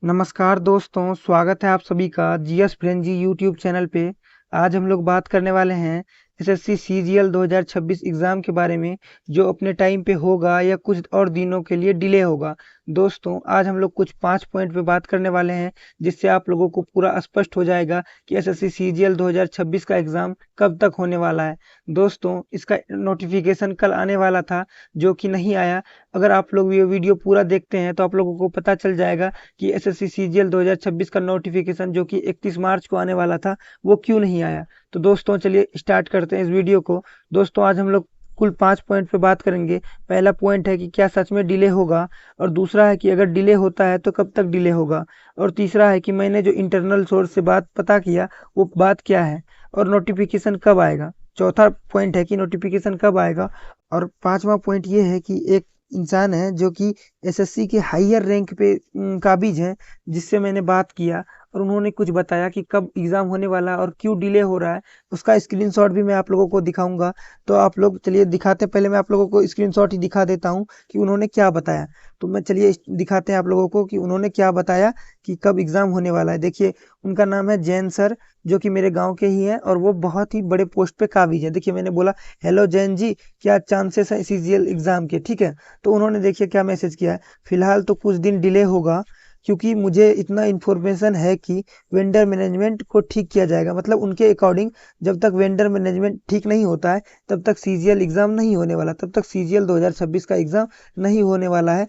नमस्कार दोस्तों, स्वागत है आप सभी का जीएस फ्रेंजी यूट्यूब चैनल पे। आज हम लोग बात करने वाले हैं एसएससी सीजीएल 2026 एग्ज़ाम के बारे में, जो अपने टाइम पे होगा या कुछ और दिनों के लिए डिले होगा। दोस्तों, आज हम लोग कुछ 5 पॉइंट पे बात करने वाले हैं, जिससे आप लोगों को पूरा स्पष्ट हो जाएगा कि एसएससी सीजीएल 2026 का एग्ज़ाम कब तक होने वाला है। दोस्तों, इसका नोटिफिकेशन कल आने वाला था, जो कि नहीं आया। अगर आप लोग ये वीडियो पूरा देखते हैं तो आप लोगों को पता चल जाएगा कि एसएससी सीजीएल 2026 का नोटिफिकेशन जो कि 31 मार्च को आने वाला था, वो क्यों नहीं आया। तो दोस्तों, चलिए स्टार्ट करते हैं इस वीडियो को। दोस्तों, आज हम लोग कुल 5 पॉइंट पे बात करेंगे। पहला पॉइंट है कि क्या सच में डिले होगा, और दूसरा है कि अगर डिले होता है तो कब तक डिले होगा, और तीसरा है कि मैंने जो इंटरनल सोर्स से बात पता किया वो बात क्या है, और नोटिफिकेशन कब आएगा। चौथा पॉइंट है कि नोटिफिकेशन कब आएगा, और पांचवा पॉइंट ये है कि एक इंसान है जो कि एसएससी के हायर रैंक पे काबिज है, जिससे मैंने बात किया और उन्होंने कुछ बताया कि कब एग्ज़ाम होने वाला है और क्यों डिले हो रहा है। उसका स्क्रीनशॉट भी मैं आप लोगों को दिखाऊंगा। तो आप लोग चलिए दिखाते हैं। पहले मैं आप लोगों को स्क्रीनशॉट ही दिखा देता हूं कि उन्होंने क्या बताया। तो मैं चलिए दिखाते हैं आप लोगों को कि उन्होंने क्या बताया कि कब एग्ज़ाम होने वाला है। देखिए, उनका नाम है जैन सर, जो कि मेरे गाँव के ही हैं और वो बहुत ही बड़े पोस्ट पे काबिज है। देखिए, मैंने बोला हेलो जैन जी, क्या चांसेस है सीजीएल एग्ज़ाम के, ठीक है। तो उन्होंने देखिए क्या मैसेज किया है। फिलहाल तो कुछ दिन डिले होगा, क्योंकि मुझे इतना इन्फॉर्मेशन है कि वेंडर मैनेजमेंट को ठीक किया जाएगा। मतलब उनके अकॉर्डिंग जब तक वेंडर मैनेजमेंट ठीक नहीं होता है तब तक सीजीएल एग्ज़ाम नहीं होने वाला, तब तक सीजीएल 2026 का एग्ज़ाम नहीं होने वाला है।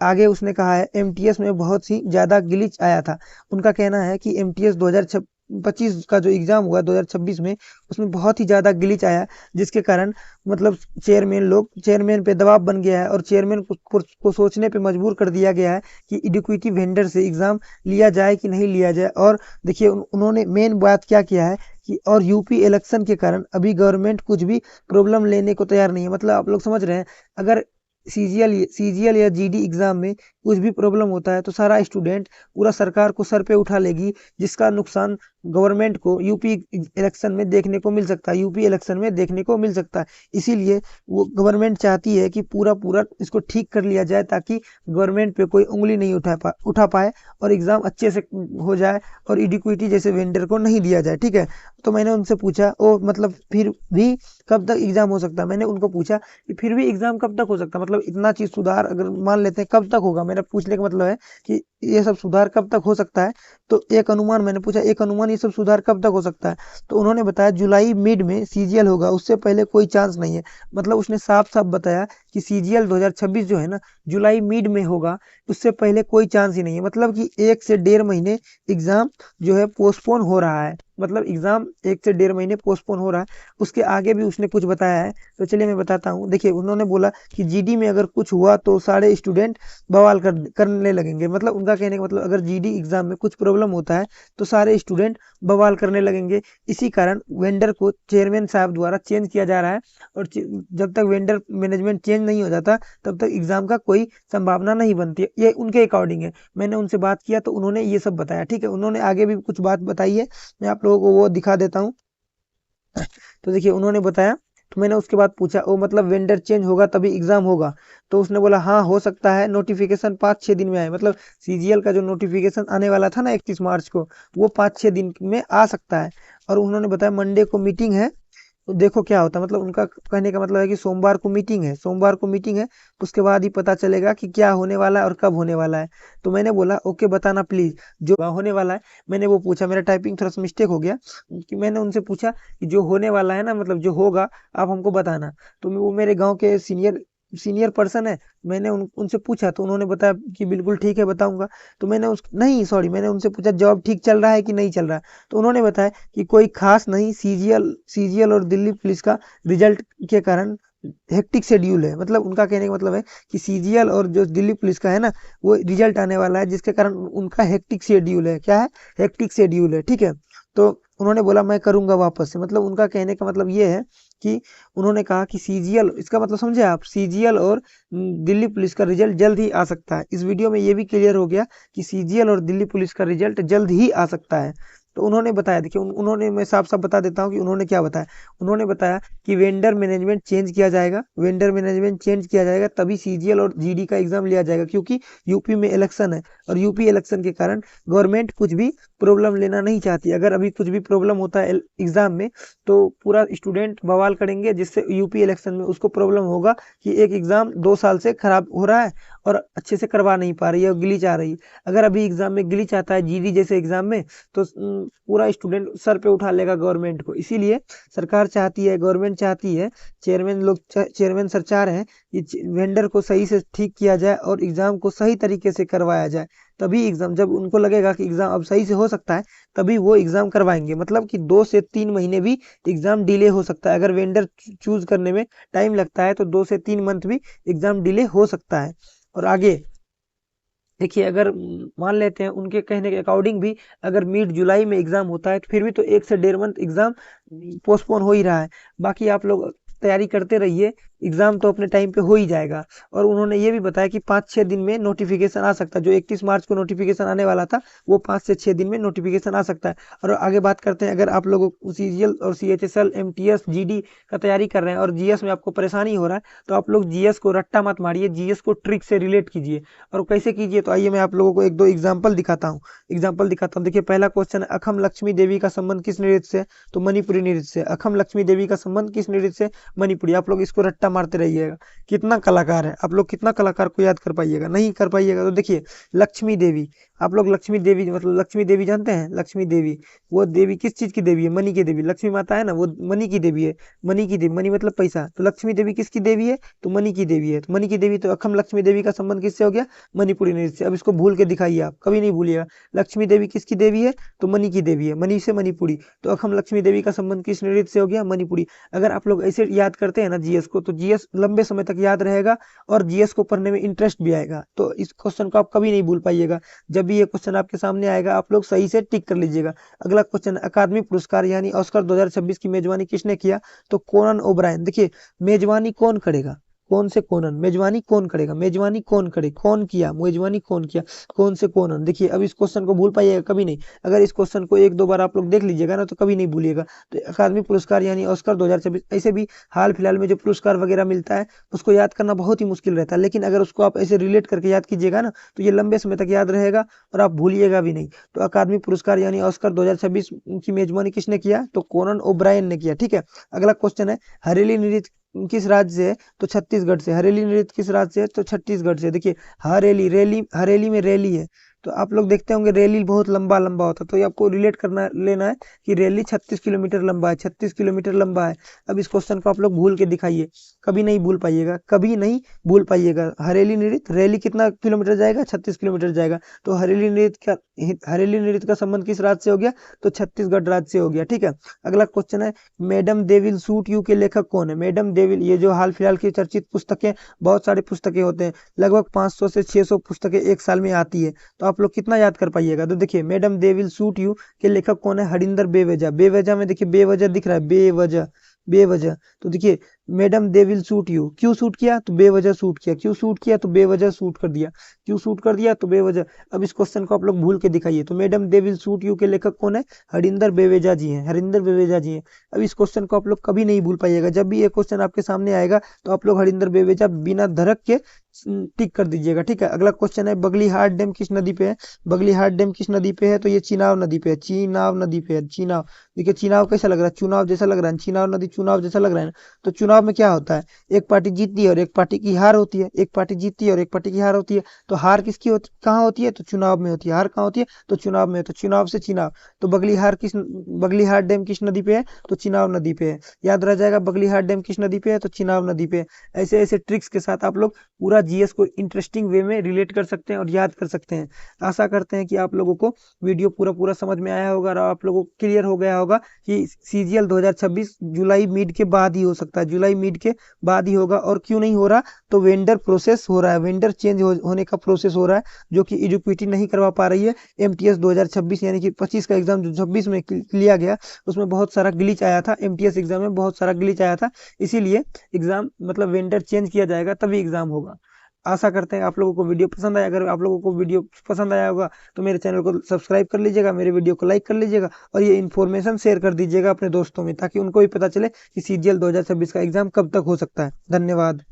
आगे उसने कहा है एमटीएस में बहुत ही ज़्यादा ग्लिच आया था। उनका कहना है कि एमटीएस 2025 का जो एग्ज़ाम हुआ 2026 में, उसमें बहुत ही ज़्यादा ग्लिच आया, जिसके कारण मतलब चेयरमैन पे दबाव बन गया है और चेयरमैन को सोचने पे मजबूर कर दिया गया है कि इक्विटी वेंडर से एग्ज़ाम लिया जाए कि नहीं लिया जाए। और देखिए, उन्होंने मेन बात क्या किया है कि और यूपी इलेक्शन के कारण अभी गवर्नमेंट कुछ भी प्रॉब्लम लेने को तैयार नहीं है। मतलब आप लोग समझ रहे हैं, अगर सीजीएल या जीडी एग्ज़ाम में कुछ भी प्रॉब्लम होता है तो सारा स्टूडेंट पूरा सरकार को सर पे उठा लेगी, जिसका नुकसान गवर्नमेंट को यूपी इलेक्शन में देखने को मिल सकता है, यूपी इलेक्शन में देखने को मिल सकता है। इसीलिए वो गवर्नमेंट चाहती है कि पूरा पूरा इसको ठीक कर लिया जाए, ताकि गवर्नमेंट पे कोई उंगली नहीं उठा पाए और एग्ज़ाम अच्छे से हो जाए और इक्विटी जैसे वेंडर को नहीं दिया जाए, ठीक है। तो मैंने उनसे पूछा, ओ मतलब फिर भी कब तक एग्ज़ाम हो सकता है। मैंने उनको पूछा कि फिर भी एग्ज़ाम कब तक हो सकता है, मतलब इतना चीज़ सुधार अगर मान लेते हैं कब तक होगा। मेरा पूछने का मतलब है कि ये सब सुधार कब तक हो सकता है। तो एक अनुमान मैंने पूछा, एक अनुमान ये सब सुधार कब तक हो सकता है। तो उन्होंने बताया जुलाई मिड में सीजीएल होगा, उससे पहले कोई चांस नहीं है। मतलब उसने साफ साफ बताया कि सीजीएल 2026 जो है ना, जुलाई मिड में होगा, उससे पहले कोई चांस ही नहीं है। मतलब कि 1 से 1.5 महीने एग्जाम जो है पोस्टपोन हो रहा है। मतलब एग्जाम 1 से 1.5 महीने पोस्टपोन हो रहा है। उसके आगे भी उसने कुछ बताया है, तो चलिए मैं बताता हूँ। देखिए, उन्होंने बोला कि जीडी में अगर कुछ हुआ तो सारे स्टूडेंट बवाल करने लगेंगे। मतलब उनका कहने का मतलब, अगर जीडी एग्जाम में कुछ प्रॉब्लम होता है तो सारे स्टूडेंट बवाल करने लगेंगे। इसी कारण वेंडर को चेयरमैन साहब द्वारा चेंज किया जा रहा है, और जब तक वेंडर मैनेजमेंट चेंज नहीं हो जाता तब तक एग्जाम का कोई संभावना नहीं बनती है। ये उनके अकॉर्डिंग है। मैंने उनसे बात किया तो उन्होंने ये सब बताया, ठीक है। उन्होंने आगे भी कुछ बात बताई है, मैं आप लोगों को वो दिखा देता हूँ। तो देखिए, उन्होंने बताया। तो मैंने उसके बाद पूछा, ओ मतलब वेंडर चेंज होगा तभी एग्जाम होगा। तो उसने बोला हाँ हो सकता है, नोटिफिकेशन 5-6 दिन में आए। मतलब सीजीएल का जो नोटिफिकेशन आने वाला था ना 31 मार्च को, वो 5-6 दिन में आ सकता है। और उन्होंने बताया मंडे को मीटिंग है, तो देखो क्या होता है। मतलब उनका कहने का मतलब है कि सोमवार को मीटिंग है, सोमवार को मीटिंग है, उसके बाद ही पता चलेगा कि क्या होने वाला है और कब होने वाला है। तो मैंने बोला ओके बताना प्लीज जो होने वाला है। मैंने वो पूछा, मेरा टाइपिंग थोड़ा सा मिस्टेक हो गया, कि मैंने उनसे पूछा कि जो होने वाला है ना, मतलब जो होगा आप हमको बताना। तो वो मेरे गाँव के सीनियर सीनियर पर्सन है। मैंने उनसे पूछा तो उन्होंने बताया कि बिल्कुल ठीक है बताऊंगा। तो मैंने उस नहीं सॉरी मैंने उनसे पूछा जॉब ठीक चल रहा है कि नहीं चल रहा है। तो उन्होंने बताया कि कोई खास नहीं, सीजीएल और दिल्ली पुलिस का रिजल्ट के कारण हेक्टिक शेड्यूल है। मतलब उनका कहने का मतलब है कि सीजीएल और जो दिल्ली पुलिस का है ना, वो रिजल्ट आने वाला है, जिसके कारण उनका हेक्टिक शेड्यूल है। क्या है? हेक्टिक शेड्यूल है, ठीक है। तो उन्होंने बोला मैं करूंगा वापस से। मतलब उनका कहने का मतलब ये है कि उन्होंने कहा कि सीजीएल, इसका मतलब समझे आप, सीजीएल और दिल्ली पुलिस का रिजल्ट जल्द ही आ सकता है। इस वीडियो में ये भी क्लियर हो गया कि सीजीएल और दिल्ली पुलिस का रिजल्ट जल्द ही आ सकता है। तो उन्होंने बताया, देखिए उन्होंने, मैं साफ साफ बता देता हूँ कि उन्होंने क्या बताया। उन्होंने बताया कि वेंडर मैनेजमेंट चेंज किया जाएगा, वेंडर मैनेजमेंट चेंज किया जाएगा तभी सीजीएल और जीडी का एग्जाम लिया जाएगा, क्योंकि यूपी में इलेक्शन है और यूपी इलेक्शन के कारण गवर्नमेंट कुछ भी प्रॉब्लम लेना नहीं चाहती। अगर अभी कुछ भी प्रॉब्लम होता है एग्जाम में तो पूरा स्टूडेंट बवाल करेंगे, जिससे यूपी इलेक्शन में उसको प्रॉब्लम होगा कि एक एग्जाम 2 साल से खराब हो रहा है और अच्छे से करवा नहीं पा रही है और ग्लिच आ रही है। अगर अभी एग्जाम में ग्लिच आता है जीडी जैसे एग्जाम में, तो पूरा स्टूडेंट सर पे उठा लेगा गवर्नमेंट को। इसीलिए सरकार चाहती है, गवर्नमेंट चाहती है, चेयरमैन सर चाह रहे हैं कि वेंडर को सही से ठीक किया जाए और एग्जाम को सही तरीके से करवाया जाए। तभी एग्जाम, जब उनको लगेगा कि एग्जाम अब सही से हो सकता है, तभी वो एग्जाम करवाएंगे। मतलब कि 2 से 3 महीने भी एग्जाम डिले हो सकता है। अगर वेंडर चूज करने में टाइम लगता है तो 2 से 3 मंथ भी एग्जाम डिले हो सकता है। और आगे देखिए, अगर मान लेते हैं उनके कहने के अकॉर्डिंग भी, अगर मिड जुलाई में एग्जाम होता है तो फिर भी तो 1 से 1.5 मंथ एग्जाम पोस्टपोन हो ही रहा है। बाकी आप लोग तैयारी करते रहिए, एग्जाम तो अपने टाइम पे हो ही जाएगा। और उन्होंने ये भी बताया कि 5-6 दिन में नोटिफिकेशन आ सकता है। जो 31 मार्च को नोटिफिकेशन आने वाला था, वो 5 से 6 दिन में नोटिफिकेशन आ सकता है। और आगे बात करते हैं, अगर आप लोगों को सीजीएल और सीएचएसएल, एमटीएस, जीडी का तैयारी कर रहे हैं और जीएस में आपको परेशानी हो रहा है, तो आप लोग जीएस को रट्टा मत मारिए, जीएस को ट्रिक से रिलेट कीजिए। और कैसे कीजिए, तो आइए मैं आप लोगों को 1-2 एग्जाम्पल दिखाता हूँ। देखिए, पहला क्वेश्चन है, अखम लक्ष्मी देवी का संबंध किस नृत्य से? तो मणिपुरी नृत्य से। अखम लक्ष्मी देवी का संबंध किस नृत्य से? मणिपुरी। आप लोग इसको रट्टा मारते रहिएगा। कितना कलाकार है, आप लोग कितना कलाकार को याद कर पाइएगा? नहीं कर पाइएगा। तो देखिए, लक्ष्मी देवी, आप लोग लक्ष्मी देवी, मतलब लक्ष्मी देवी जानते हैं? लक्ष्मी देवी, वो देवी किस चीज की देवी है? मनी की देवी। लक्ष्मी माता है ना, वो मनी की देवी है। मनी की देवी, मनी मतलब पैसा। तो लक्ष्मी देवी किसकी देवी है? तो मनी की देवी है। तो मनी की देवी, तो अखम लक्ष्मी देवी का संबंध किससे हो गया? मणिपुरी नृत्य से। अब इसको भूल के दिखाइए, आप कभी नहीं भूलिएगा। लक्ष्मी देवी किसकी देवी है? तो मनी की देवी है। मनी से मणिपुरी, तो अखम लक्ष्मी देवी का संबंध किस नृत्य से हो गया? मणिपुरी। अगर आप लोग ऐसे याद करते हैं ना जीएस को, तो जीएस लंबे समय तक याद रहेगा और जीएस को पढ़ने में इंटरेस्ट भी आएगा। तो इस क्वेश्चन को आप कभी नहीं भूल पाइएगा। जब भी ये क्वेश्चन आपके सामने आएगा, आप लोग सही से टिक कर लीजिएगा। अगला क्वेश्चन, अकादमी पुरस्कार यानी ऑस्कर 2026 की मेजबानी किसने किया? तो कोनन ओब्रायन। देखिए, मेजबानी कौन करेगा? कौन से कोनन? मेजबानी कौन करेगा? मेजबानी कौन करे? कौन किया मेजबानी? कौन किया? कौन से कोनन? देखिए, अब इस क्वेश्चन को भूल पाइएगा कभी नहीं। अगर इस क्वेश्चन को 1-2 बार आप लोग देख लीजिएगा ना, तो कभी नहीं भूलिएगा। तो अकादमी पुरस्कार यानी ऑस्कर 2026, ऐसे भी हाल फिलहाल में जो पुरस्कार वगैरह मिलता है उसको याद करना बहुत ही मुश्किल रहता है, लेकिन अगर उसको आप ऐसे रिलेट करके याद कीजिएगा ना, तो ये लंबे समय तक याद रहेगा और आप भूलिएगा भी नहीं। तो अकादमी पुरस्कार यानी ऑस्कर 2026 की मेजबानी किसने किया? तो कोनन ओब्रायन ने किया। ठीक है। अगला क्वेश्चन है, हरेली नृत्य किस राज्य से है? तो छत्तीसगढ़ से। हरेली नृत्य किस राज्य से है? तो छत्तीसगढ़ से। देखिए, हरेली में रैली है, तो आप लोग देखते होंगे रैली बहुत लंबा लंबा होता है, तो ये आपको रिलेट करना लेना है कि रैली 36 किलोमीटर लंबा है, 36 किलोमीटर लंबा है। अब इस क्वेश्चन को आप लोग भूल के दिखाइए, कभी नहीं भूल पाइएगा, कभी नहीं भूल पाइएगा। हरेली नृत्य, रैली कितना किलोमीटर जाएगा? 36 किलोमीटर जाएगा। तो हरेली नृत्य का संबंध किस राज्य से हो गया? तो छत्तीसगढ़ राज्य से हो गया। ठीक है। अगला क्वेश्चन है, madam they will suit you के लेखक कौन है? मैडम दे विल, ये जो हाल फिलहाल की चर्चित पुस्तकें, बहुत सारी पुस्तकें होते हैं, लगभग 500 से 600 पुस्तकें एक साल में आती है। तो आप लोग कितना याद कर पाइएगा? तो देखिए, madam they will suit you के लेखक कौन है? हरिंदर बेवजह। बेवजह में देखिए, बेवजह दिख रहा है, बेवजह, बेवजह। तो देखिए, madam they will suit you, क्यों सूट किया? तो बेवजह सूट किया। क्यों सूट किया? तो बेवजह सूट कर दिया। क्यों सूट कर दिया? तो बेवजह। अब इस क्वेश्चन को आप लोग भूल के दिखाइए। तो madam they will suit you के लेखक कौन है? हरिंदर बेवजह जी हैं, हरिंदर बेवजह जी हैं। अब इस क्वेश्चन को आप लोग कभी नहीं भूल पाइएगा। जब भी ये क्वेश्चन आपके सामने आएगा, तो आप लोग हरिंदर बेवजह बिना धड़क के टिक कर दीजिएगा। ठीक है। अगला क्वेश्चन है, बगलीहाट डैम किस नदी पे है? बगलीहाट डैम किस नदी पे है? तो ये चिनाब नदी पे है, चिनाब नदी पे है, चिनाब। देखिए, चिनाब कैसा लग रहा है? चुनाव जैसा लग रहा है। चिनाब नदी चुनाव जैसा लग रहा है ना? तो चुनाव में क्या होता है? एक पार्टी जीतती है और एक पार्टी की हार होती है, एक पार्टी जीतती है और एक पार्टी की हार होती है। तो हार किसकी होती, कहाँ होती है? तो चुनाव में होती है। हार कहाँ होती है? तो चुनाव में। तो चुनाव से चिनाब। तो बगलीहाट डैम किस नदी पे है? तो चिनाब नदी पे है। याद रह जाएगा, बगलीहाट डैम किस नदी पे है? तो चिनाब नदी पे है। ऐसे ऐसे ट्रिक्स के साथ आप लोग पूरा जीएस को इंटरेस्टिंग वे में रिलेट कर सकते हैं और याद कर सकते हैं। आशा करते हैं कि आप लोगों को वीडियो पूरा पूरा समझ में आया होगा और आप लोगों को क्लियर हो गया होगा कि सीजीएल 2026 जुलाई मिड के बाद ही हो सकता है, जुलाई मिड के बाद ही होगा। और क्यों नहीं हो रहा? तो वेंडर प्रोसेस हो रहा है, वेंडर चेंज होने का प्रोसेस हो रहा है, जो कि एजुकेटी नहीं करवा पा रही है। एमटीएस 2026 यानी कि 25 का एग्जाम जो 26 में लिया गया, उसमें बहुत सारा ग्लिच आया था। एमटीएस एग्जाम में बहुत सारा ग्लिच आया था, इसीलिए एग्जाम मतलब वेंडर चेंज किया जाएगा तभी एग्जाम होगा। आशा करते हैं आप लोगों को वीडियो पसंद आया। अगर आप लोगों को वीडियो पसंद आया होगा तो मेरे चैनल को सब्सक्राइब कर लीजिएगा, मेरे वीडियो को लाइक कर लीजिएगा और ये इन्फॉर्मेशन शेयर कर दीजिएगा अपने दोस्तों में, ताकि उनको भी पता चले कि CGL 2026 का एग्जाम कब तक हो सकता है। धन्यवाद।